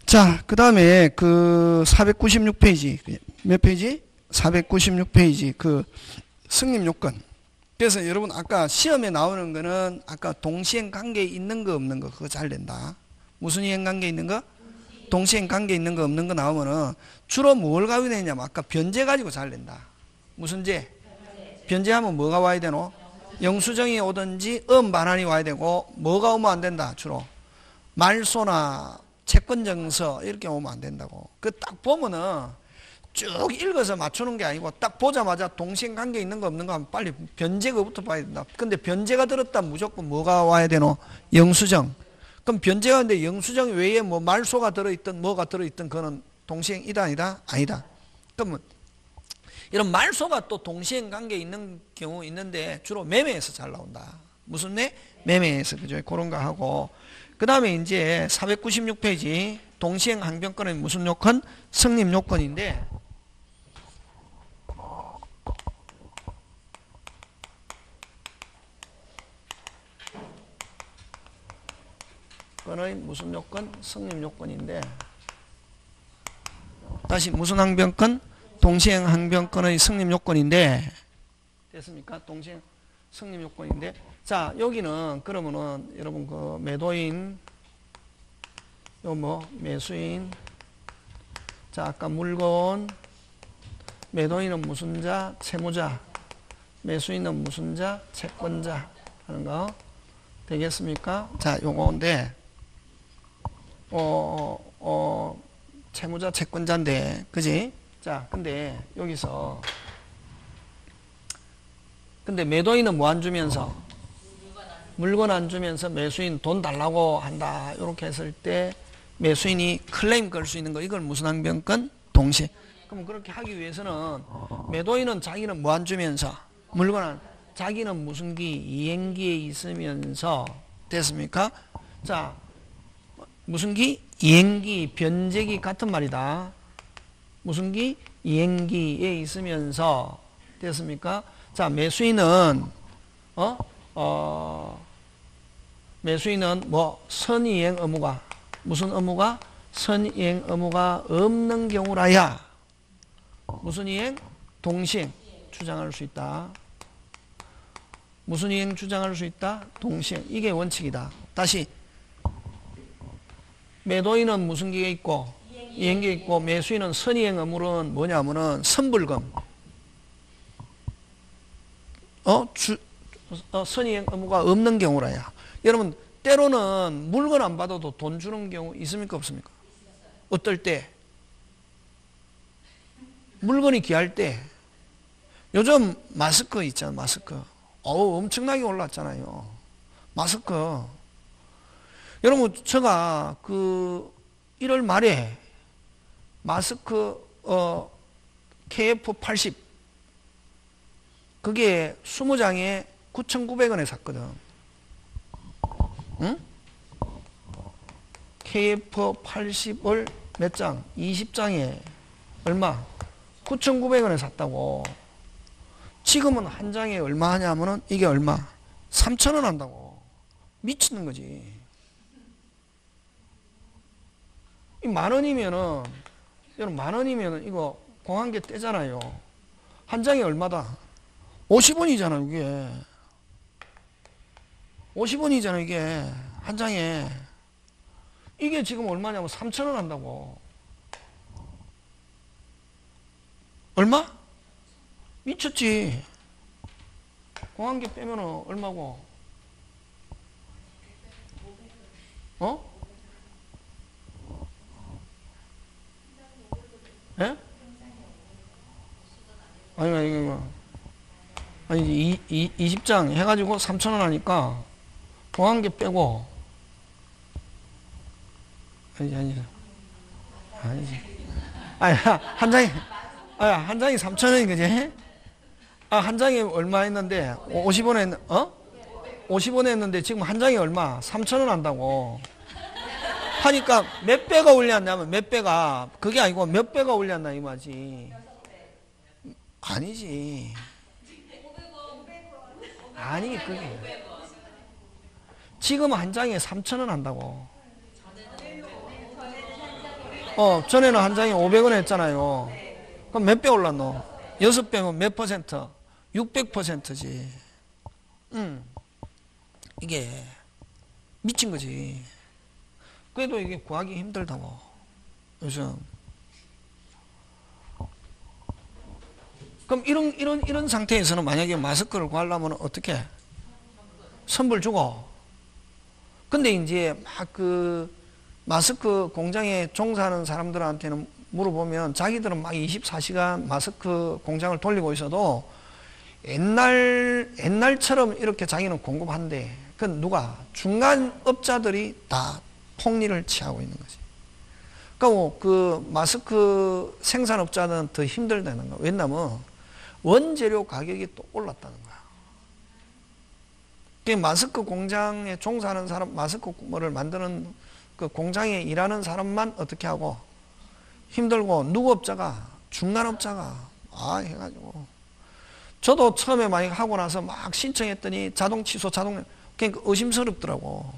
자, 그 다음에 그 496페이지. 몇 페이지? 496페이지. 그 승립 요건. 그래서 여러분 아까 시험에 나오는 거는 아까 동시행 관계 있는 거 없는 거 그거 잘 된다. 무슨 이행 관계 있는 거? 동시행 관계 있는 거 없는 거 나오면은 주로 뭘 가지고 되냐면 아까 변제 가지고 잘 된다. 무슨 제? 변제하면 뭐가 와야 되노? 영수증이 오든지 반환이 와야 되고 뭐가 오면 안 된다. 주로 말소나 채권증서 이렇게 오면 안 된다고. 그 딱 보면은 쭉 읽어서 맞추는 게 아니고 딱 보자마자 동시행 관계 있는 거 없는 거 하면 빨리 변제거부터 봐야 된다. 근데 변제가 들었다 무조건 뭐가 와야 되노? 영수증. 그럼 변제가 근데 영수증 외에 뭐 말소가 들어있든 뭐가 들어있든 그거는 동시행이다 아니다? 아니다. 그러면 이런 말소가 또 동시행 관계 있는 경우 있는데 주로 매매에서 잘 나온다. 무슨 매? 매매에서 그죠? 그런 거 하고 그 다음에 이제 496페이지 동시행 항변권은 무슨 요건? 성립 요건인데 그거는 무슨 요건? 성립 요건인데 다시 무슨 항변권? 동시행 항변권의 성립 요건인데 됐습니까? 동시행 성립 요건인데 자 여기는 그러면은 여러분 그 매도인 요 뭐 매수인 자 아까 물건 매도인은 무슨 자? 채무자 매수인은 무슨 자? 채권자 하는 거 되겠습니까? 자 요건데 채무자 채권자인데 그지? 자 근데 여기서 근데 매도인은 뭐 안 주면서 물건 안 주면서 매수인 돈 달라고 한다 이렇게 했을 때 매수인이 클레임 걸 수 있는 거 이걸 무슨 항변권? 동시에. 그럼 그렇게 하기 위해서는 매도인은 자기는 뭐 안 주면서 물건 안 자기는 무슨 기? 이행기에 있으면서 됐습니까? 자 무슨 기? 이행기 변제기 같은 말이다. 무슨 기? 이행기에 있으면서 됐습니까? 자 매수인은 매수인은 뭐 선이행 의무가 무슨 의무가? 선이행 의무가 없는 경우라야 무슨 이행? 동시행 주장할 수 있다. 무슨 이행 주장할 수 있다? 동시행. 이게 원칙이다. 다시 매도인은 무슨 기에 있고 이행기에 있고 매수인은 선이행 의무는 뭐냐면은 선불금 선이행 의무가 없는 경우라야. 여러분 때로는 물건 안 받아도 돈 주는 경우 있습니까 없습니까? 어떨 때? 물건이 귀할 때. 요즘 마스크 있잖아 마스크. 엄청나게 올랐잖아요. 마스크. 여러분 제가 그 1월 말에 마스크 KF80 그게 20장에 9,900원에 샀거든. 응? KF80을 몇 장? 20장에 얼마? 9,900원에 샀다고. 지금은 한 장에 얼마 하냐면은 이게 얼마? 3,000원 한다고. 미치는 거지. 이 10,000원이면은 여러분 10,000원이면은 이거 공항계 떼잖아요. 한 장에 얼마다? 50원이잖아 이게. 50원이잖아 이게 한 장에. 이게 지금 얼마냐면 3,000원 한다고. 얼마? 미쳤지. 공항계 빼면은 얼마고? 예? 아니 20장 해가지고 3,000원 하니까 공항계 빼고 아니지 한 장이 3,000원이 그지? 한 장이 얼마 했는데 50원 50원 했는데 지금 한 장이 얼마? 3,000원 한다고 하니까 몇 배가 올렸냐면 몇 배가 그게 아니고 몇 배가 올렸나 이 말이지. 아니지. 아니 그게 지금 한 장에 3,000원 한다고. 전에는 한 장에 500원 했잖아요. 그럼 몇 배 올랐노? 6배면 몇 퍼센트? 600%지. 이게 미친 거지. 그래도 이게 구하기 힘들다고. 요즘. 그럼 이런 상태에서는 만약에 마스크를 구하려면 어떻게? 선불 주고. 근데 이제 막 마스크 공장에 종사하는 사람들한테는 물어보면 자기들은 막 24시간 마스크 공장을 돌리고 있어도 옛날처럼 이렇게 자기는 공급한대. 그건 누가? 중간업자들이 다 폭리를 취하고 있는 거지. 그러니까 그 마스크 생산업자는 더 힘들다는 거야. 왜냐면 원재료 가격이 또 올랐다는 거야. 마스크 공장에 종사하는 사람, 마스크를 만드는 그 공장에 일하는 사람만 어떻게 하고 힘들고, 누구업자가, 중간업자가 해가지고. 저도 처음에 많이 하고 나서 막 신청했더니 자동 취소, 그러니까 의심스럽더라고.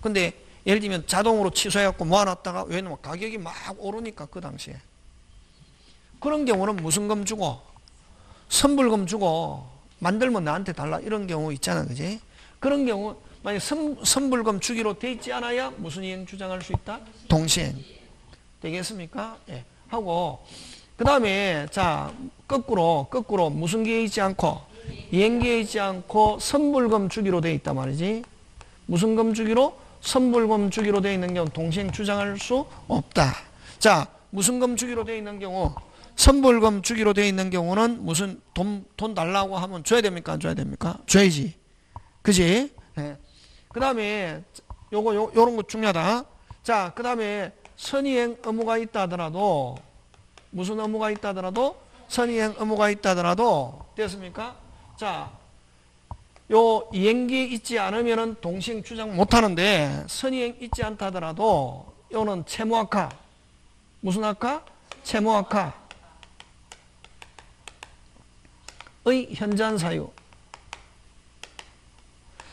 근데 예를 들면 자동으로 취소해갖고 모아놨다가, 왜냐면 가격이 막 오르니까 그 당시에. 그런 경우는 무슨 금 주고, 선불금 주고, 만들면 나한테 달라. 이런 경우 있잖아, 그지? 그런 경우, 만약 선불금 주기로 돼 있지 않아야 무슨 이행 주장할 수 있다? 동시행. 되겠습니까? 예. 하고, 그 다음에, 자, 거꾸로, 무슨 기에 있지 않고, 이행기에 있지 않고, 선불금 주기로 돼 있단 말이지. 무슨 금 주기로? 선불금 주기로 돼 있는 경우, 동시행 주장할 수 없다. 자, 무슨 금 주기로 돼 있는 경우, 선불금 주기로 돼 있는 경우는 무슨 돈 달라고 하면 줘야 됩니까? 안 줘야 됩니까? 줘야지. 그지? 네. 그 다음에, 요런 거 중요하다. 자, 그 다음에, 선이행 의무가 있다 하더라도, 무슨 의무가 있다 하더라도, 선이행 의무가 있다 하더라도, 됐습니까? 자, 요 이행기에 있지 않으면은 동시행 주장 못 하는데, 선이행 있지 않다 하더라도, 요는 채무학화. 무슨 학화? 채무학화. 의 현저한 사유.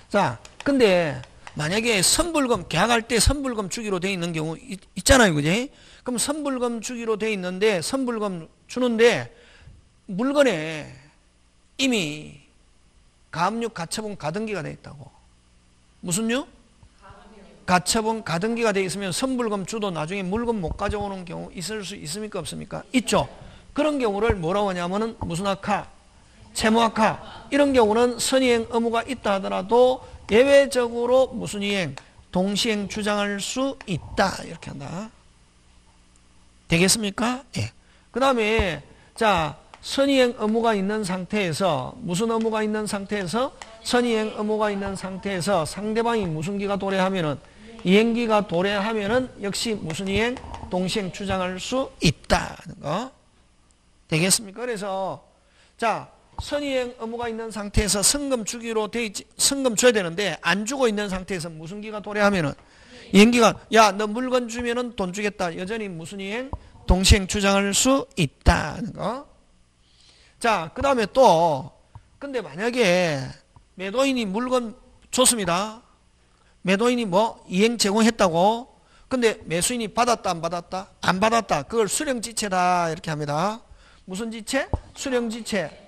자, 근데 만약에 선불금, 계약할 때 선불금 주기로 돼 있는 경우 있잖아요, 그지? 그럼 선불금 주기로 돼 있는데, 선불금 주는데, 물건에 이미 가압류 가처분 가등기가 돼 있다고. 무슨요? 가처분 가등기가 돼 있으면 선불금 주도 나중에 물건 못 가져오는 경우 있을 수 있습니까? 없습니까? 있죠. 그런 경우를 뭐라고 하냐면은 무슨 학화? 채무학화. 이런 경우는 선이행 의무가 있다 하더라도 예외적으로 무슨 이행? 동시행 주장할 수 있다. 이렇게 한다. 되겠습니까? 예. 그 다음에, 자, 선이행 의무가 있는 상태에서, 무슨 의무가 있는 상태에서? 선이행 의무가 있는 상태에서 상대방이 무슨 기가 도래하면은, 이행기가 도래하면은 역시 무슨 이행? 동시행 주장할 수 있다는 거. 되겠습니까? 그래서, 자, 선이행 의무가 있는 상태에서 성금 주기로 돼 있지, 성금 줘야 되는데, 안 주고 있는 상태에서 무슨 기가 도래하면은, 이행기가, 야, 너 물건 주면은 돈 주겠다. 여전히 무슨 이행? 동시행 주장할 수 있다는 거. 자, 그 다음에 또, 근데 만약에 매도인이 물건 줬습니다. 매도인이 뭐, 이행 제공했다고. 근데 매수인이 받았다, 안 받았다? 안 받았다. 그걸 수령지체다. 이렇게 합니다. 무슨 지체? 수령지체.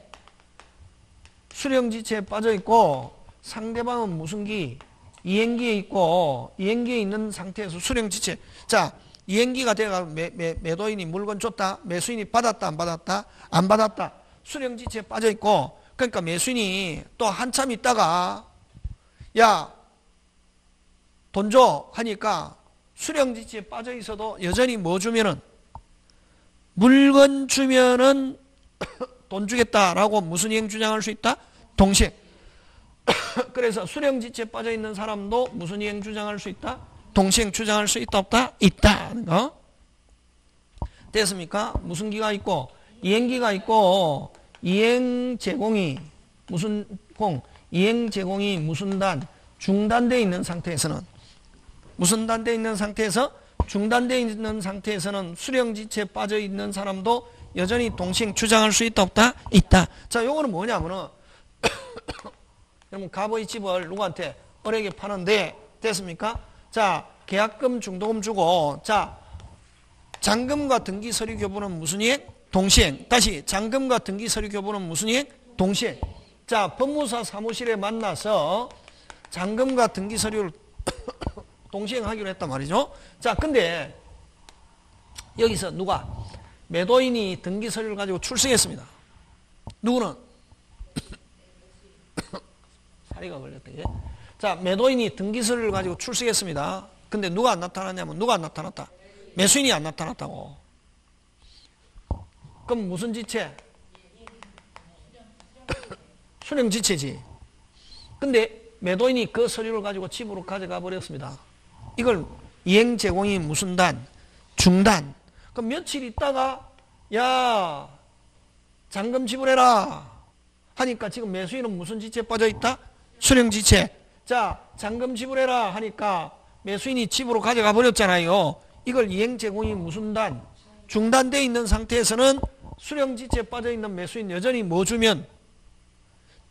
수령지체에 빠져있고, 상대방은 무슨 기? 이행기에 있고, 이행기에 있는 상태에서 수령지체. 자, 이행기가 돼가 매도인이 물건 줬다. 매수인이 받았다, 안 받았다? 안 받았다. 수령지체에 빠져있고, 그러니까 매수인이 또 한참 있다가, 야, 돈 줘. 하니까 수령지체에 빠져있어도 여전히 뭐 주면은, 물건 주면은 돈 주겠다라고 무슨 이행 주장할 수 있다? 동시행. 그래서 수령지체에 빠져있는 사람도 무슨 이행 주장할 수 있다? 동시행 주장할 수 있다 없다? 있다. 됐습니까? 무슨 기가 있고 이행기가 있고 이행 제공이 무슨 공? 이행 제공이 무슨 단? 중단되어 있는 상태에서는 무슨 단되어 있는 상태에서? 중단되어 있는 상태에서는 수령지체에 빠져있는 사람도 여전히 동시행 주장할 수 있다 없다? 있다. 자, 요거는 뭐냐면은 여러분 값의 집을 누구한테? 을에게 파는데 됐습니까? 자, 계약금 중도금 주고 자 잔금과 등기 서류 교부는 무슨 이행? 동시행. 다시 잔금과 등기 서류 교부는 무슨 이행? 동시행. 자, 법무사 사무실에 만나서 잔금과 등기 서류를 동시행하기로 했단 말이죠. 자, 근데 여기서 누가? 매도인이 등기 서류를 가지고 출석했습니다. 누구는? 사리가 걸렸다. 그래? 자, 매도인이 등기 서류를 가지고 출석했습니다. 근데 누가 안 나타났냐면 누가 안 나타났다? 매수인이 안 나타났다고. 그럼 무슨 지체? 수령지체지. 근데 매도인이 그 서류를 가지고 집으로 가져가 버렸습니다. 이걸 이행 제공이 무슨 단? 중단. 그럼 며칠 있다가 야 잔금 지불해라 하니까 지금 매수인은 무슨 지체에 빠져있다? 수령지체. 자, 잔금 지불해라 하니까 매수인이 집으로 가져가 버렸잖아요. 이걸 이행 제공이 무슨 단? 중단되어 있는 상태에서는 수령지체에 빠져있는 매수인 여전히 뭐 주면?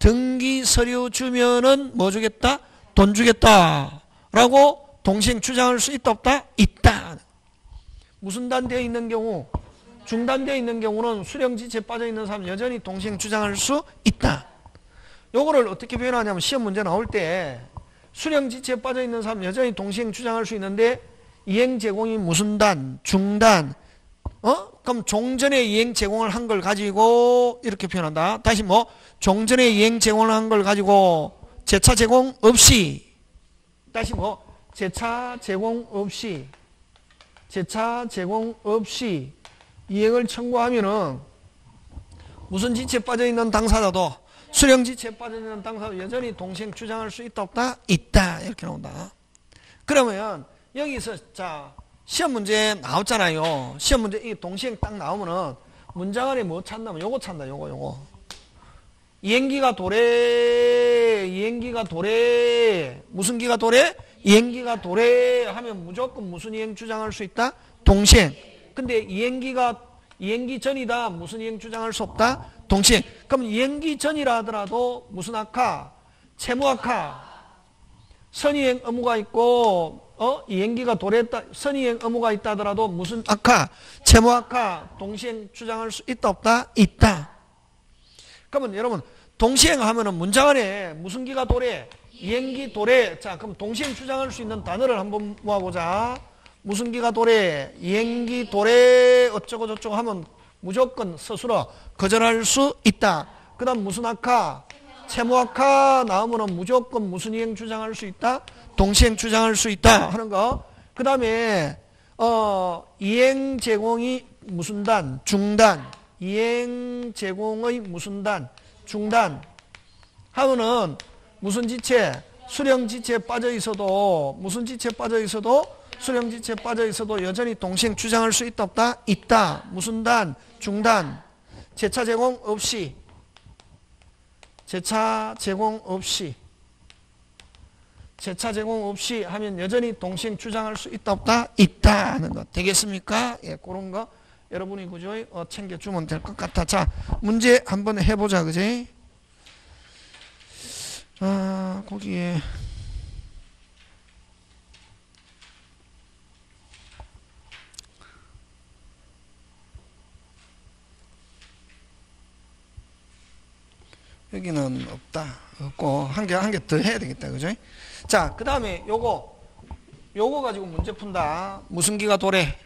등기 서류 주면은 뭐 주겠다? 돈 주겠다 라고 동시행 주장할 수 있다 없다? 있다. 무슨 단되어 있는 경우? 중단되어 있는 경우는 수령지체에 빠져있는 사람 여전히 동시행 주장할 수 있다. 요거를 어떻게 표현하냐면 시험 문제 나올 때 수령지체에 빠져있는 사람 여전히 동시행 주장할 수 있는데 이행 제공이 무슨 단? 중단. 그럼 종전에 이행 제공을 한 걸 가지고 이렇게 표현한다. 다시 뭐? 종전에 이행 제공을 한 걸 가지고 재차 제공 없이. 다시 뭐? 재차 제공 없이. 재차 제공 없이 이행을 청구하면은 무슨 지체에 빠져있는 당사자도 수령지체에 빠져있는 당사자도 여전히 동시행 주장할 수 있다 없다? 있다. 이렇게 나온다. 그러면 여기서 자 시험 문제 나왔잖아요. 시험 문제 이 동시행 딱 나오면은 문장 안에 뭐 찾나면 요거 찾나 요거 이행기가 도래 무슨 기가 도래? 이행기가 도래 하면 무조건 무슨 이행 주장할 수 있다? 동시행. 근데 이행기 전이다 무슨 이행 주장할 수 없다? 동시행. 그럼 이행기 전이라 하더라도 무슨 악화? 채무악화. 선이행 의무가 있고 이행기가 도래했다 선이행 의무가 있다 하더라도 무슨 악화? 채무악화. 동시행 주장할 수 있다 없다? 있다. 그러면 여러분 동시행 하면은 문장 안에 무슨 기가 도래? 이행기 도래. 자, 그럼 동시행 주장할 수 있는 단어를 한번 모아보자. 무슨 기가 도래? 이행기 도래 어쩌고 저쩌고 하면 무조건 스스로 거절할 수 있다. 그 다음 무슨 악화? 채무악화 나오면은 무조건 무슨 이행 주장할 수 있다? 동시행 주장할 수 있다 하는 거. 그 다음에 이행 제공이 무슨 단? 중단. 이행 제공의 무슨 단? 중단 하면은 무슨 지체? 수령지체에 빠져 있어도 무슨 지체에 빠져 있어도 수령지체에 빠져 있어도 여전히 동시행 주장할 수 있다 없다? 있다. 무슨 단? 중단. 재차 제공 없이. 재차 제공 없이. 재차 제공 없이 하면 여전히 동시행 주장할 수 있다 없다? 있다 하는 거. 되겠습니까? 예, 그런 거 여러분이 그죠? 챙겨주면 될 것 같아. 자, 문제 한번 해보자, 그지? 자, 거기에 여기는 없다. 없고 한 개 더 해야 되겠다, 그죠? 자, 그 다음에 요거 가지고 문제 푼다. 무슨 기가 도래?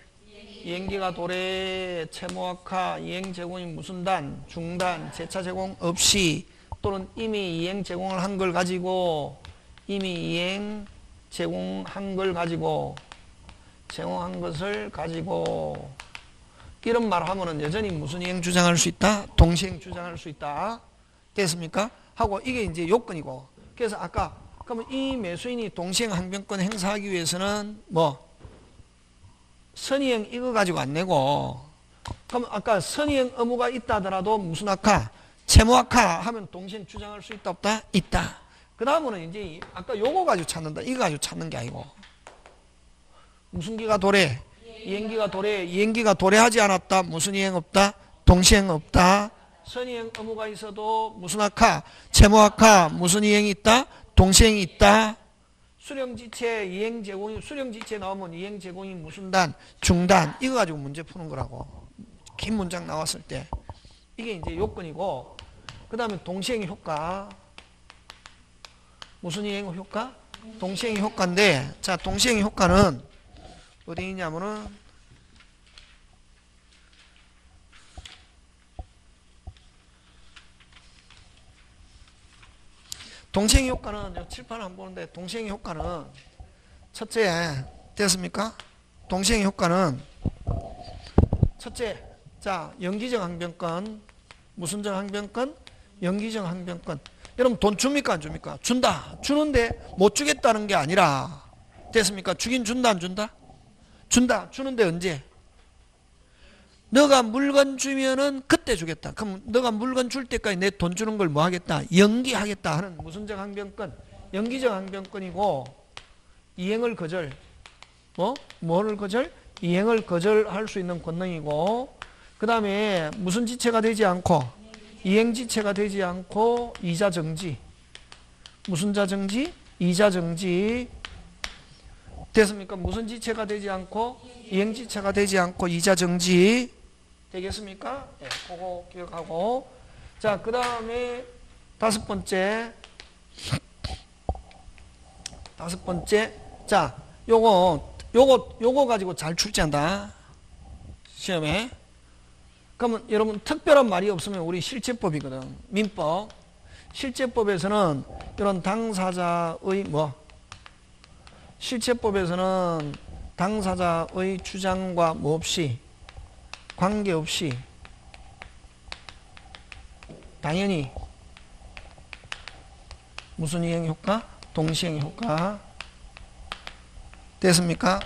이행기가 도래. 채무악화. 이행 제공이 무슨 단? 중단. 재차 제공 없이 또는 이미 이행 제공을 한 걸 가지고 제공한 것을 가지고 이런 말 하면은 여전히 무슨 이행 주장할 수 있다? 동시행 주장할 수 있다. 됐습니까? 하고 이게 이제 요건이고. 그래서 아까 그러면 이 매수인이 동시행 항변권 행사하기 위해서는 뭐 선의행 이거 가지고 안 내고 그럼 아까 선의행 의무가 있다 하더라도 무슨 악화? 채무악화 하면 동시행 주장할 수 있다 없다? 있다. 그 다음은 이제 아까 요거 가지고 찾는다. 이거 가지고 찾는 게 아니고 무슨 기가 도래? 이행기가 도래. 이행기가 도래하지 않았다. 무슨 이행 없다? 동시행 없다. 선이행 의무가 있어도 무슨 악화? 채무악화. 무슨 이행이 있다? 동시행이 있다. 수령지체, 이행제공이, 수령지체 나오면 이행제공이 무슨 단? 중단. 이거 가지고 문제 푸는 거라고. 긴 문장 나왔을 때. 이게 이제 요건이고, 그 다음에 동시행 효과. 무슨 이행 효과? 동시행 효과인데, 자, 동시행 효과는 어디 있냐면은, 동시행 효과는 칠판 안 보는데 동시행 효과는 첫째 됐습니까? 동시행 효과는 첫째 자 연기적 항변권 무슨적 항변권? 연기적 항변권. 여러분 돈 줍니까 안 줍니까? 준다. 주는데 못 주겠다는 게 아니라 됐습니까? 주긴 준다 안 준다? 준다. 주는데 언제? 너가 물건 주면은 그때 주겠다. 그럼 너가 물건 줄 때까지 내 돈 주는 걸 뭐 하겠다? 연기하겠다 하는 무슨적 항변권? 연기적 항변권이고 이행을 거절. 뭐를 거절? 이행을 거절할 수 있는 권능이고 그 다음에 무슨 지체가 되지 않고 이행 지체가 되지 않고 이자 정지. 무슨 자 정지? 이자 정지. 됐습니까? 무슨 지체가 되지 않고 이행 지체가 되지 않고 이자 정지. 되겠습니까? 네, 그거 기억하고. 자, 그 다음에 다섯 번째. 자, 요거 가지고 잘 출제한다. 시험에. 그러면 여러분 특별한 말이 없으면 우리 실제법이거든. 민법. 실제법에서는 이런 당사자의 실제법에서는 당사자의 주장과 뭐 없이 관계없이 당연히 무슨 이행 효과? 동시행 효과. 됐습니까?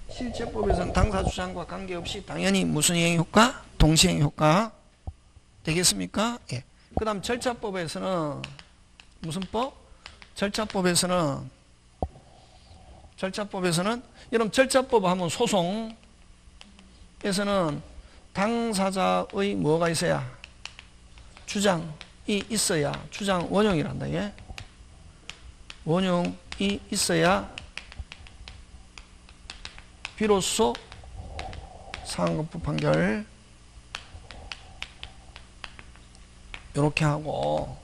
실제법에서는 당사 주장과 관계없이 당연히 무슨 이행 효과? 동시행 효과. 되겠습니까? 예. 그 다음 절차법에서는 무슨 법? 절차법에서는 여러분 절차법 하면 소송에서는 당사자의 뭐가 있어야? 주장이 있어야 주장 원용이란다. 예? 원용이 있어야 비로소 상급부 판결 요렇게 하고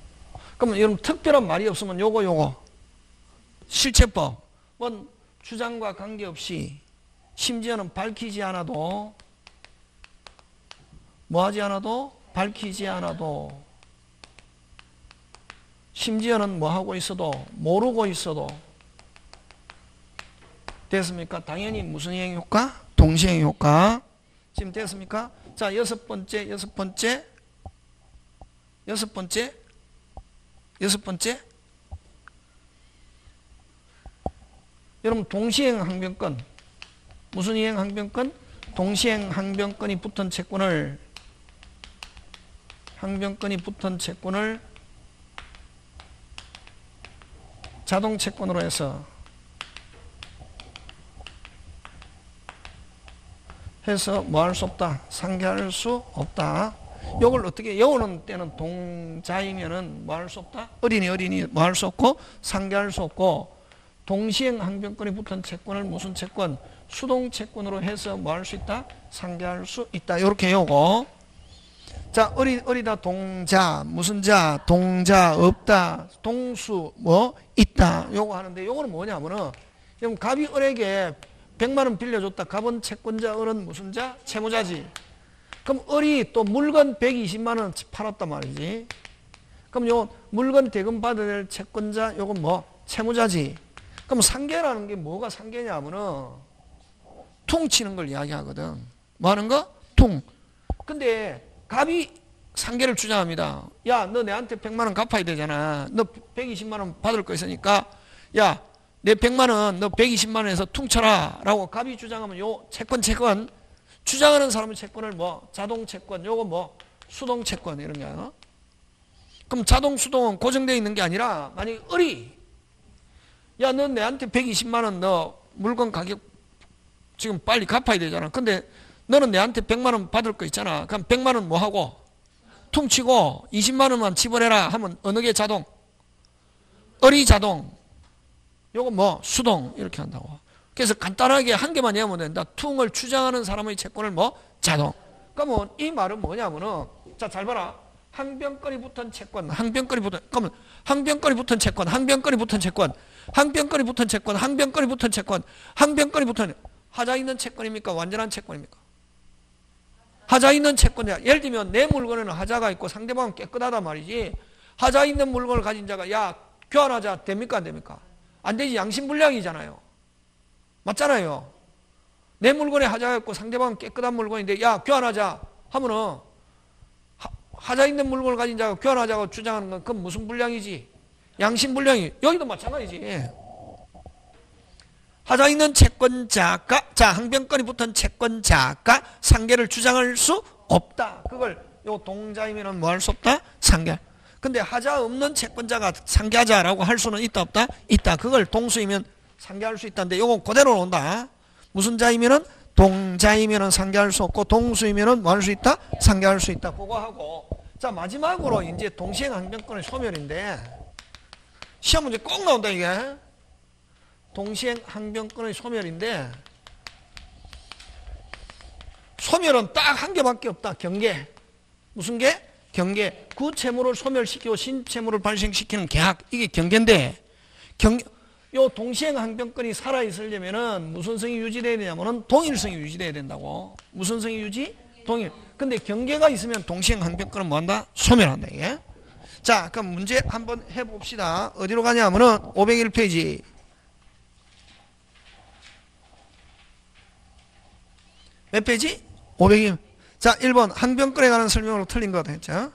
그러면 여러분 특별한 말이 없으면 요거 실체법 주장과 관계없이 심지어는 밝히지 않아도 뭐하지 않아도 밝히지 않아도 심지어는 뭐하고 있어도 모르고 있어도 됐습니까? 당연히 무슨 이행 효과? 동시행 효과. 지금 됐습니까? 자, 여섯 번째 여러분 동시행 항변권 무슨 이행 항변권? 동시행 항변권이 붙은 채권을 자동 채권으로 해서 뭐 할 수 없다. 상계할 수 없다. 요걸 어떻게 여우는 때는 동자이면은 뭐 할 수 없다. 어린이 뭐 할 수 없고 상계할 수 없고 동시행 항변권이 붙은 채권을 무슨 채권? 수동 채권으로 해서 뭐 할 수 있다? 상계할 수 있다. 요렇게 요거. 자, 어리다 동자, 무슨 자, 동자, 없다, 동수, 뭐, 있다. 요거 하는데, 요거는 뭐냐면은, 그럼 갑이 을에게 100만원 빌려줬다. 갑은 채권자, 을은 무슨 자? 채무자지. 그럼 을이 또 물건 120만원 팔았단 말이지. 그럼 요 물건 대금 받아야 될 채권자, 요건 뭐? 채무자지. 그럼 상계라는 게 뭐가 상계냐면은, 퉁치는 걸 이야기하거든. 뭐 하는 거? 퉁. 근데, 갑이 상계를 주장합니다. 야, 너 내한테 100만원 갚아야 되잖아. 너 120만원 받을 거 있으니까, 야, 내 100만원 너 120만원에서 퉁쳐라. 라고 갑이 주장하면 요 채권, 주장하는 사람의 채권을 뭐, 자동 채권, 요거 뭐, 수동 채권, 이런 게. 그럼 자동, 수동은 고정되어 있는 게 아니라, 만약에 을이, 야, 너 내한테 120만원 너 물건 가격 지금 빨리 갚아야 되잖아. 근데 너는 내한테 100만원 받을 거 있잖아. 그럼 100만원 뭐 하고? 퉁치고 20만원만 지불해라 하면 어느 게 자동? 을이 자동. 요거 뭐 수동 이렇게 한다고. 그래서 간단하게 한 개만 외우면 된다. 퉁을 주장하는 사람의 채권을 뭐 자동. 그러면 이 말은 뭐냐면은 자 잘 봐라. 항변권이 붙은 채권, 항변권이 붙은 그러면 항변권이 붙은 채권, 항변권이 붙은 채권, 항변권이 붙은 채권, 항변권이 붙은 채권, 항변권이 붙은 하자 있는 채권입니까? 완전한 채권입니까? 하자 있는 채권이야. 예를 들면 내 물건에는 하자가 있고 상대방은 깨끗하단 말이지. 하자 있는 물건을 가진 자가 야 교환하자 됩니까? 안 됩니까? 안 되지. 양심불량이잖아요. 맞잖아요. 내 물건에 하자가 있고 상대방은 깨끗한 물건인데 야 교환하자 하면은 하자 있는 물건을 가진 자가 교환하자고 주장하는 건 그건 무슨 불량이지? 양심불량이. 여기도 마찬가지지. 하자 있는 채권자가 자 항변권이 붙은 채권자가 상계를 주장할 수 없다. 그걸 요 동자이면은 뭐 할 수 없다? 상계. 근데 하자 없는 채권자가 상계하자라고 할 수는 있다 없다? 있다. 그걸 동수이면 상계할 수 있다는데 요건 그대로 온다. 무슨 자이면은 동자이면은 상계할 수 없고 동수이면은 뭐 할 수 있다? 상계할 수 있다. 그거 하고 자 마지막으로 이제 동시행 항변권의 소멸인데 시험 문제 꼭 나온다 이게. 동시행 항변권의 소멸인데 소멸은 딱 한 개밖에 없다. 경계. 무슨 개? 경계. 그 채무를 소멸시키고 신채무를 발생시키는 계약. 이게 경계인데 요 동시행 항변권이 살아있으려면은 무슨 성이 유지돼야 되냐면은 동일성이 유지돼야 된다고. 무슨 성이 유지? 동일. 근데 경계가 있으면 동시행 항변권은 뭐 한다? 소멸한다 이게. 자 그럼 문제 한번 해봅시다. 어디로 가냐면은 501페이지. 몇 페이지? 501. 자 1번 항변권에 관한 설명으로 틀린 거 됐죠?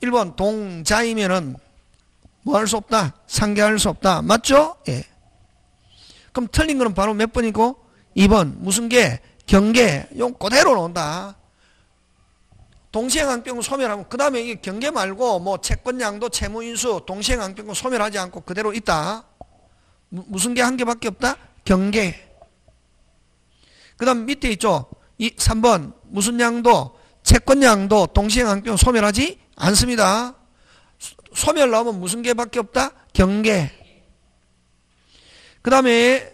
1번 동자이면은 뭐 할 수 없다? 상계할 수 없다. 맞죠? 예. 그럼 틀린 거는 바로 몇 번이고? 2번 무슨 게? 경계. 용 그대로 나온다. 동시행항변권 소멸하면 그 다음에 이 경계 말고 뭐 채권양도 채무인수 동시행항변권 소멸하지 않고 그대로 있다. 무슨 게 한 개밖에 없다? 경계. 그 다음 밑에 있죠. 3번 무슨 양도 채권양도 동시행항변권 소멸하지 않습니다. 소멸 나오면 무슨 개밖에 없다? 경계. 그 다음에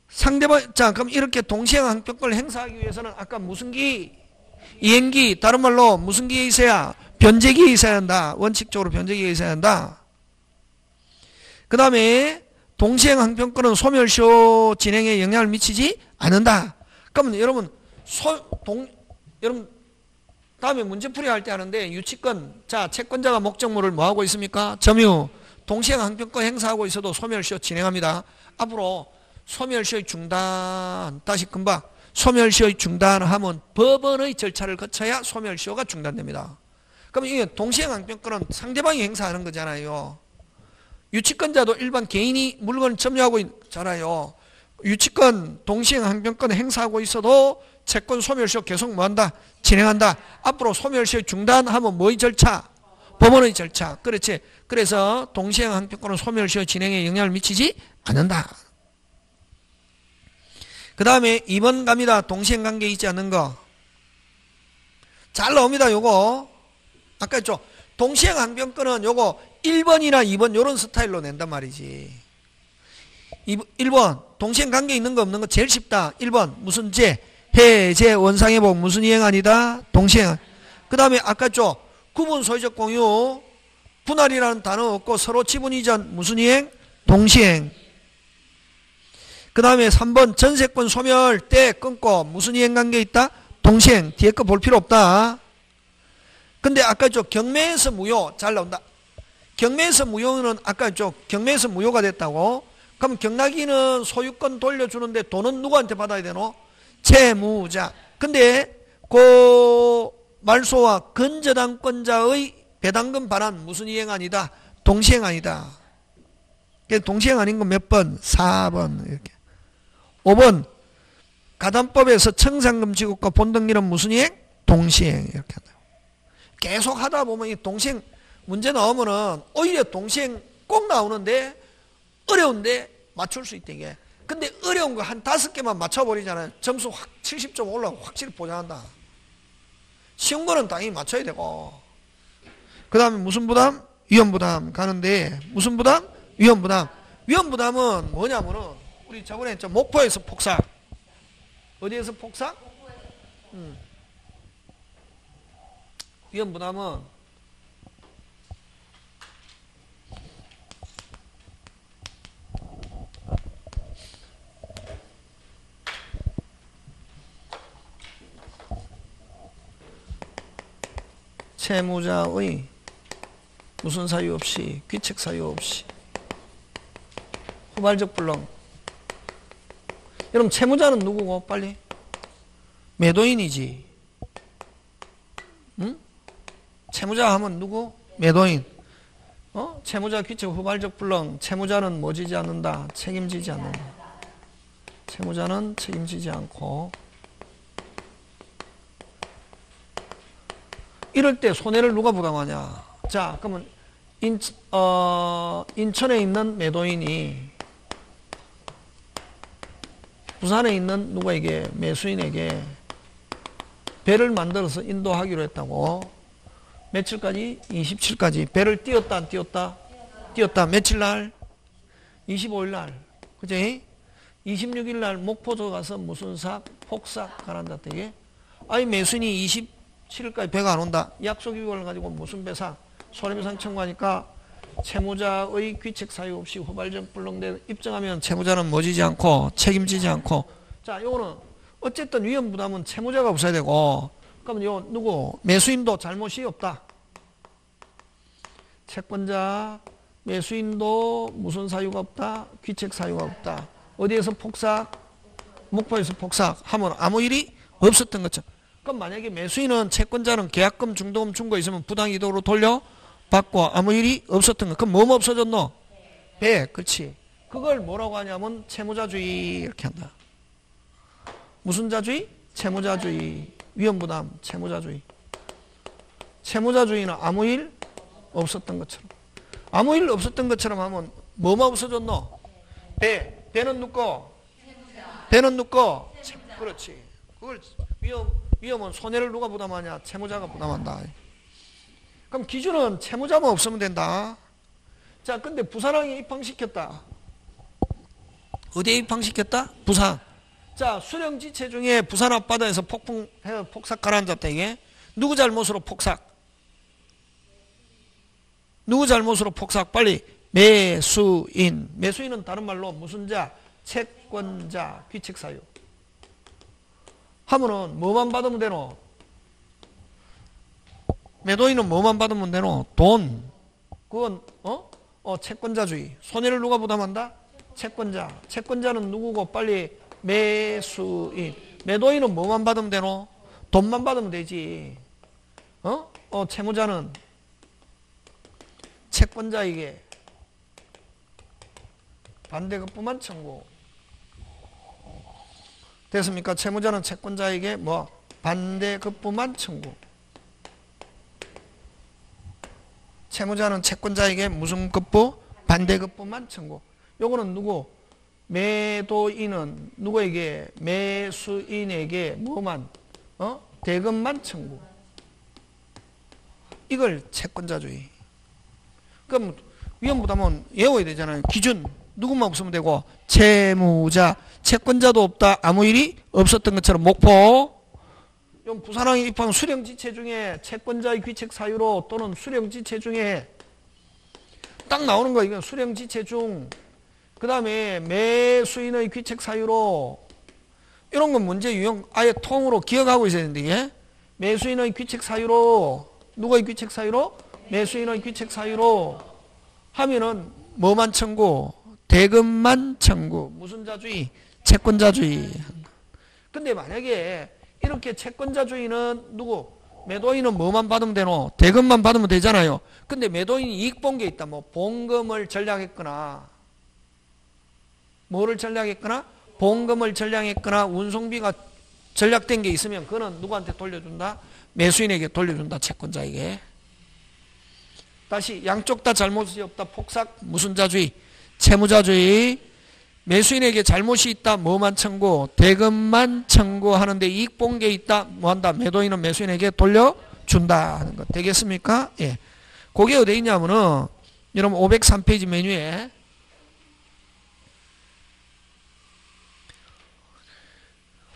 상대방 자 그럼 이렇게 동시행항변권을 행사하기 위해서는 아까 무슨 기? 이행기. 다른 말로 무슨 기에 있어야? 변제기에 있어야 한다. 원칙적으로 변제기에 있어야 한다. 그 다음에 동시행항변권은 소멸시효 진행에 영향을 미치지 않는다. 그러면 여러분 여러분 다음에 문제풀이 할 때 하는데 유치권 자 채권자가 목적물을 뭐 하고 있습니까? 점유 동시행항변권 행사하고 있어도 소멸시효 진행합니다. 앞으로 소멸시효의 중단 다시 금방 소멸시효의 중단하면 법원의 절차를 거쳐야 소멸시효가 중단됩니다. 그럼 이게 동시행항변권은 상대방이 행사하는 거잖아요. 유치권자도 일반 개인이 물건을 점유하고 있잖아요. 유치권 동시행항변권 행사하고 있어도 채권 소멸시효 계속 뭐한다? 진행한다. 앞으로 소멸시효 중단하면 뭐의 절차? 법원의 절차. 그렇지. 그래서 동시행항변권은 소멸시효 진행에 영향을 미치지 않는다. 그 다음에 2번 갑니다. 동시행관계 있지 않는 거. 잘 나옵니다. 요거. 아까 했죠. 동시행항변권은 요거 1번이나 2번 요런 스타일로 낸단 말이지. 1번 동시행관계 있는 거 없는 거 제일 쉽다. 1번 무슨 제? 해제 원상회복 무슨 이행 아니다? 동시행. 그 다음에 아까 했죠. 구분 소유적 공유 분할이라는 단어 없고 서로 지분 이전 무슨 이행? 동시행. 그 다음에 3번 전세권 소멸 때 끊고 무슨 이행관계 있다? 동시행. 뒤에 거 볼 필요 없다. 근데 아까 했죠. 경매에서 무효. 잘 나온다. 경매에서 무효는 아까 했죠. 경매에서 무효가 됐다고. 그럼 경락인은 소유권 돌려주는데 돈은 누구한테 받아야 되노? 채무자. 근데 그 말소와 근저당권자의 배당금 반환 무슨 이행 아니다? 동시행 아니다. 동시행 아닌 건 몇 번? 4번 이렇게. 5번 가담법에서 청산금 지급과 본등기는 무슨 이행? 동시행 이렇게 한다. 계속 하다 보면 이 동시행 문제 나오면은 오히려 동시행 꼭 나오는데 어려운데 맞출 수 있다 이게. 근데 어려운 거 한 5개만 맞춰버리잖아요. 점수 확 70점 올라가고 확실히 보장한다. 쉬운 거는 당연히 맞춰야 되고. 그 다음에 무슨 부담? 위험부담 가는데 무슨 부담? 위험부담. 위험부담은 뭐냐면은 우리 저번에 했죠. 목포에서 폭삭. 어디에서 폭삭? 위험부담은 채무자의 무슨 사유 없이, 귀책 사유 없이 후발적 불능. 여러분 채무자는 누구고? 빨리. 매도인이지. 응? 채무자 하면 누구? 매도인. 채무자 귀책 후발적 불능. 채무자는 뭐 지지 않는다? 책임지지 않는다. 채무자는 책임지지 않고. 이럴 때 손해를 누가 부담하냐? 자, 그러면 인천에 있는 매도인이 부산에 있는 누구에게, 매수인에게 배를 만들어서 인도하기로 했다고. 며칠까지? 27까지. 배를 띄웠다 안 띄웠다? 띄웠다. 며칠 날? 25일 날. 그치? 26일 날 목포저 가서 무슨 삭? 폭삭 가란다 되게. 아니 매수인이 27일까지 배가 안 온다. 약속 위반을 가지고 무슨 배상? 손해배상 청구하니까 채무자의 귀책 사유 없이 후발적 불능대 입증하면 채무자는 뭐 지지 않고 책임지지 않고. 자, 요거는 어쨌든 위험부담은 채무자가 없어야 되고, 그러면 요 누구? 매수인도 잘못이 없다. 채권자, 매수인도 무슨 사유가 없다? 귀책 사유가 없다. 어디에서 폭삭? 목포에서 폭삭 하면 아무 일이 없었던 것처럼. 그럼 만약에 매수인은 채권자는 계약금, 중도금 준 거 있으면 부당이득으로 돌려 받고 아무 일이 없었던 거. 그럼 뭐뭐 없어졌노? 배. 그렇지. 그걸 뭐라고 하냐면 채무자주의 이렇게 한다. 무슨 자주의? 채무자주의. 위험부담. 채무자주의. 채무자주의는 아무 일 없었던 것처럼. 아무 일 없었던 것처럼 하면 뭐뭐 없어졌노? 배. 배는 누구? 배는 누구? 그렇지. 그걸 위험은 손해를 누가 부담하냐? 채무자가 부담한다. 그럼 기준은 채무자만 없으면 된다. 자, 근데 부산항에 입항시켰다. 어디에 입항시켰다? 부산. 자, 수령지체 중에 부산 앞바다에서 폭삭 가라앉았다 이게. 누구 잘못으로 폭삭? 누구 잘못으로 폭삭? 빨리. 매수인. 매수인은 다른 말로 무슨 자? 채권자. 귀책사유. 하면은 뭐만 받으면 되노? 매도인은 뭐만 받으면 되노? 돈. 그건 채권자주의. 손해를 누가 부담한다? 채권자. 채권자는 누구고? 빨리 매수인. 매도인은 뭐만 받으면 되노? 돈만 받으면 되지. 채무자는 채권자에게 반대급부만 청구. 됐습니까? 채무자는 채권자에게 뭐 반대급부만 청구. 채무자는 채권자에게 무슨 급부? 반대급부만 청구. 요거는 누구? 매도인은 누구에게? 매수인에게 뭐만? 대금만 청구. 이걸 채권자주의. 그럼 위험부담은 외워야 되잖아요. 기준 누구만 없으면 되고, 채무자, 채권자도 없다. 아무 일이 없었던 것처럼. 목포 부산항에 입항 수령지체 중에 채권자의 귀책 사유로 또는 수령지체 중에 딱 나오는 거. 이건 수령지체 중. 그 다음에 매수인의 귀책 사유로. 이런 건 문제 유형 아예 통으로 기억하고 있어야 되는데, 이게 매수인의 귀책 사유로. 누구의 귀책 사유로? 매수인의 귀책 사유로 하면은 뭐만 청구? 대금만 청구. 무슨 자주의? 채권자주의. 근데 만약에 이렇게 채권자주의는 누구? 매도인은 뭐만 받으면 되노? 대금만 받으면 되잖아요. 근데 매도인이 이익 본 게 있다. 뭐 본금을 전략했거나, 뭐를 전략했거나? 본금을 전략했거나 운송비가 전략된 게 있으면 그거는 누구한테 돌려준다? 매수인에게 돌려준다. 채권자에게. 다시 양쪽 다 잘못이 없다. 폭삭. 무슨 자주의? 채무자주의. 매수인에게 잘못이 있다. 뭐만 청구? 대금만 청구하는데 이익 본 게 있다. 뭐한다? 매도인은 매수인에게 돌려준다 하는 것. 되겠습니까? 예. 그게 어디 있냐면은 여러분 503페이지 메뉴에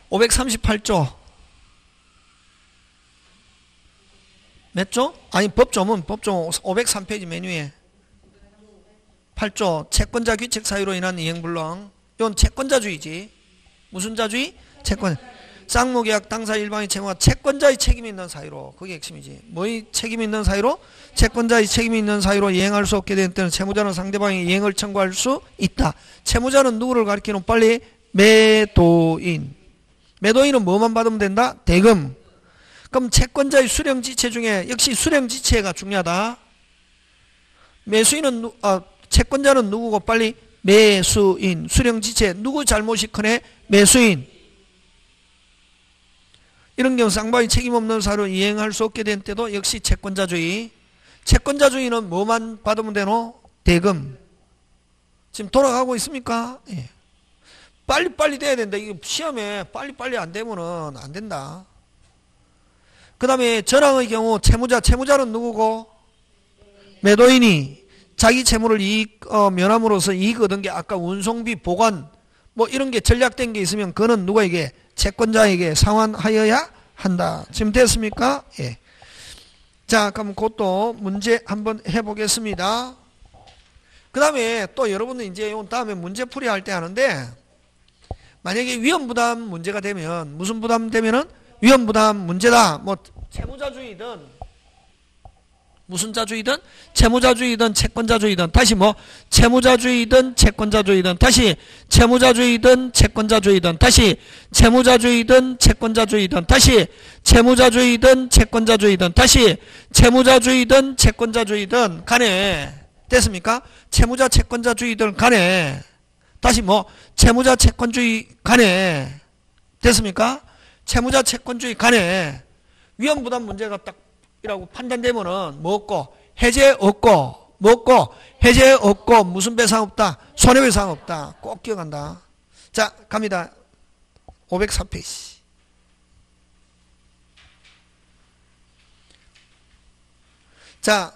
538조 몇 조? 아니 법조문 503페이지 메뉴에 8조 채권자 귀책 사유로 인한 이행불능. 이건 채권자주의지. 무슨 자주의? 채권. 쌍무계약 당사 일방의 채무가 채권자의 책임이 있는 사유로. 그게 핵심이지. 뭐의 책임이 있는 사유로? 채권자의 책임이 있는 사유로 이행할 수 없게 된 때는 채무자는 상대방의 이행을 청구할 수 있다. 채무자는 누구를 가리키는? 빨리 매도인. 매도인은 뭐만 받으면 된다? 대금. 그럼 채권자의 수령지체 중에 역시 수령지체가 중요하다. 매수인은 채권자는 누구고? 빨리 매수인. 수령지체 누구 잘못이 크네? 매수인. 이런 경우 쌍방이 책임 없는 사유로 이행할 수 없게 된 때도 역시 채권자주의. 채권자주의는 뭐만 받으면 되노? 대금. 지금 돌아가고 있습니까? 예. 빨리빨리 돼야 된다. 이거 시험에 빨리빨리 안 되면은 안 된다. 그 다음에 전항의 경우 채무자는 누구고? 매도인이 자기 채무를 면함으로써 이익 얻은 게 아까 운송비 보관 뭐 이런 게 전략된 게 있으면 그는 누구에게? 채권자에게 상환하여야 한다. 지금 됐습니까? 예. 자, 그럼 그것도 문제 한번 해보겠습니다. 그 다음에 또 여러분들 이제 다음에 문제풀이 할 때 하는데 만약에 위험부담 문제가 되면 무슨 부담 되면은 위험부담 문제다. 뭐 채무자주의든 무슨 자주의든 채무자주의든 채권자주의든 다시 뭐 채무자주의든 채권자주의든 다시 채무자주의든 채권자주의든 다시 채무자주의든 채권자주의든 다시 채무자주의든 채권자주의든 다시 채무자주의든 채권자주의든 간에 됐습니까? 채무자 채권자주의든 간에 다시 뭐 채무자 채권주의 간에 됐습니까? 채무자 채권주의 간에 위험부담 문제가 딱 이라고 판단되면은 뭐 없고 해제 없고 뭐 없고 해제 없고 무슨 배상 없다? 손해배상 없다. 꼭 기억한다. 자, 갑니다. 504페이지. 자,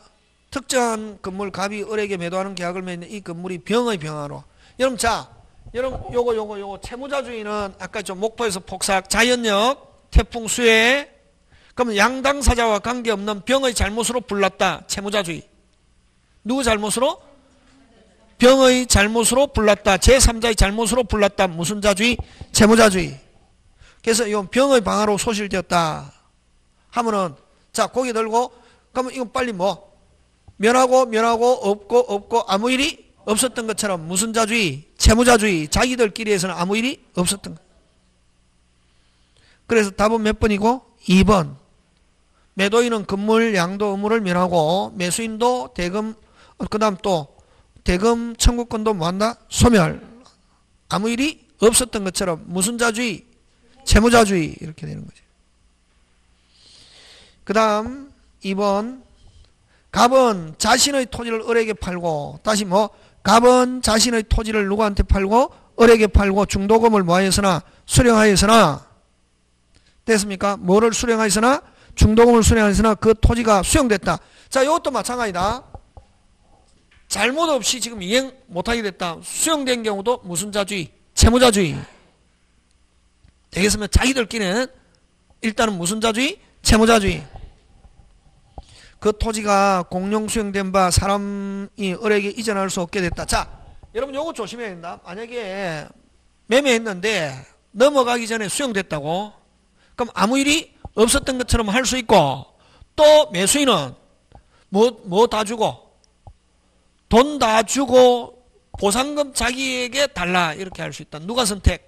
특정한 건물 갑이 을에게 매도하는 계약을 맺는 이 건물이 병의 병화로. 여러분, 자, 여러분 요거 채무자주의는 아까 좀 목포에서 폭삭 자연력 태풍 수해 그러면 양당사자와 관계없는 병의 잘못으로 불났다. 채무자주의. 누구 잘못으로? 병의 잘못으로 불났다. 제3자의 잘못으로 불났다. 무슨 자주의? 채무자주의. 그래서 이건 병의 방화로 소실되었다 하면은 자 고개 들고 그러면 이건 빨리 뭐 면하고 없고 아무 일이 없었던 것처럼 무슨 자주의? 채무자주의. 자기들끼리에서는 아무 일이 없었던 것. 그래서 답은 몇 번이고? 2번. 매도인은 건물 양도 의무를 면하고 매수인도 대금 그 다음 또 대금 청구권도 뭐한다? 소멸. 아무 일이 없었던 것처럼 무슨 자주의? 채무자주의. 이렇게 되는 거죠. 그 다음 2번 갑은 자신의 토지를 을에게 팔고 다시 뭐 갑은 자신의 토지를 누구한테 팔고 을에게 팔고 중도금을 뭐하였으나 수령하였으나 됐습니까? 뭐를 수령하였으나 중도금을 수령하였으나 그 토지가 수용됐다. 자, 이것도 마찬가지다. 잘못 없이 지금 이행 못하게 됐다. 수용된 경우도 무슨 자주의? 채무자주의. 되겠으면 자기들끼리는 일단은 무슨 자주의? 채무자주의. 그 토지가 공용 수용된 바 사람이 을에게 이전할 수 없게 됐다. 자, 여러분 요거 조심해야 된다. 만약에 매매했는데 넘어가기 전에 수용됐다고 그럼 아무 일이 없었던 것처럼 할 수 있고 또 매수인은 뭐 다 주고 돈 다 주고 보상금 자기에게 달라 이렇게 할 수 있다. 누가 선택?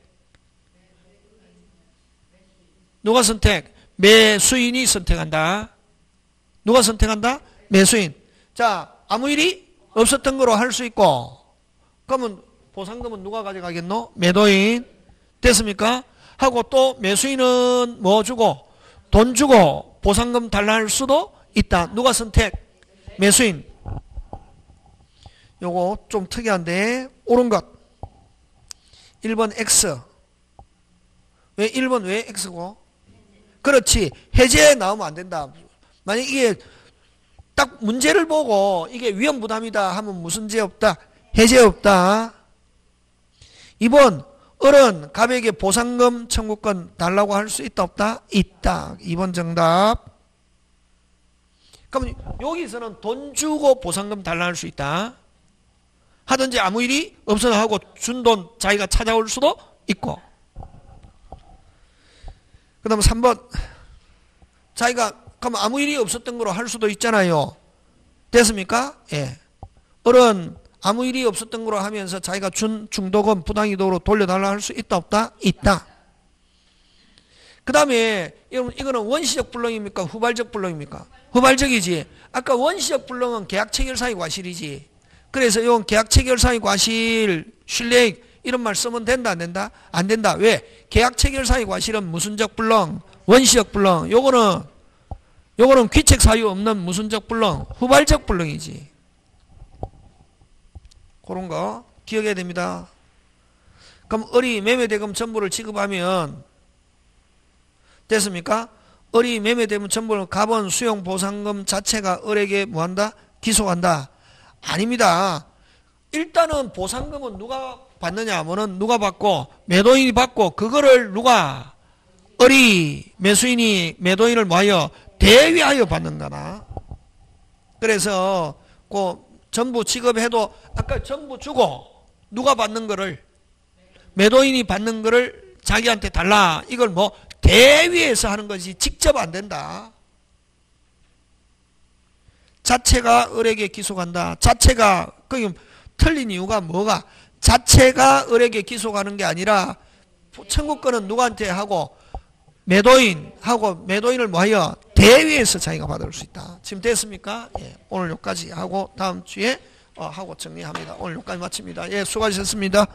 누가 선택? 매수인이 선택한다. 누가 선택한다? 매수인. 자, 아무 일이 없었던 거로 할 수 있고 그러면 보상금은 누가 가져가겠노? 매도인. 됐습니까? 하고 또 매수인은 뭐 주고 돈 주고 보상금 달라 할 수도 있다. 누가 선택? 매수인. 요거 좀 특이한데 옳은 것 1번 X. 왜 1번 왜 X고? 그렇지. 해제 나오면 안 된다. 만약 이게 딱 문제를 보고 이게 위험부담이다 하면 무슨 죄 없다? 해제 없다. 2번 을은 갑에게 보상금 청구권 달라고 할 수 있다 없다? 있다. 2번 정답. 그럼 여기서는 돈 주고 보상금 달라 할 수 있다. 하든지 아무 일이 없어서 하고 준 돈 자기가 찾아올 수도 있고. 그 다음 3번 자기가 그럼 아무 일이 없었던 거로 할 수도 있잖아요. 됐습니까? 예. 을은 아무 일이 없었던 거로 하면서 자기가 준 중도금 부당이도로 돌려달라 할 수 있다 없다? 있다. 그 다음에 이거는 원시적 불능입니까? 후발적 불능입니까? 후발적이지. 아까 원시적 불능은 계약 체결사의 과실이지. 그래서 이건 계약 체결사의 과실, 신뢰익 이런 말 쓰면 된다 안 된다? 안 된다. 왜? 계약 체결사의 과실은 무슨적 불능, 원시적 불능. 요거는 귀책 사유 없는 무슨적 불능, 후발적 불능이지. 그런 거 기억해야 됩니다. 그럼 을이 매매대금 전부를 지급하면 됐습니까? 을이 매매대금 전부를 갑은 수용보상금 자체가 을에게 뭐한다? 기소한다. 아닙니다. 일단은 보상금은 누가 받느냐 하면은 누가 받고 매도인이 받고 그거를 누가 을이 매수인이 매도인을 뭐하여 대위하여 받는 거나. 그래서 그 전부 지급해도 아까 전부 주고 누가 받는 거를 매도인이 받는 거를 자기한테 달라. 이걸 뭐 대위에서 하는 것이 직접 안 된다. 자체가 을에게 기소간다. 자체가 그게 틀린 이유가 뭐가? 자체가 을에게 기소가는 게 아니라 청구권은 누구한테 하고 매도인하고 매도인을 뭐하여 대위에서 자기가 받을 수 있다. 지금 됐습니까? 예, 오늘 여기까지 하고 다음 주에 하고 정리합니다. 오늘 여기까지 마칩니다. 예, 수고하셨습니다.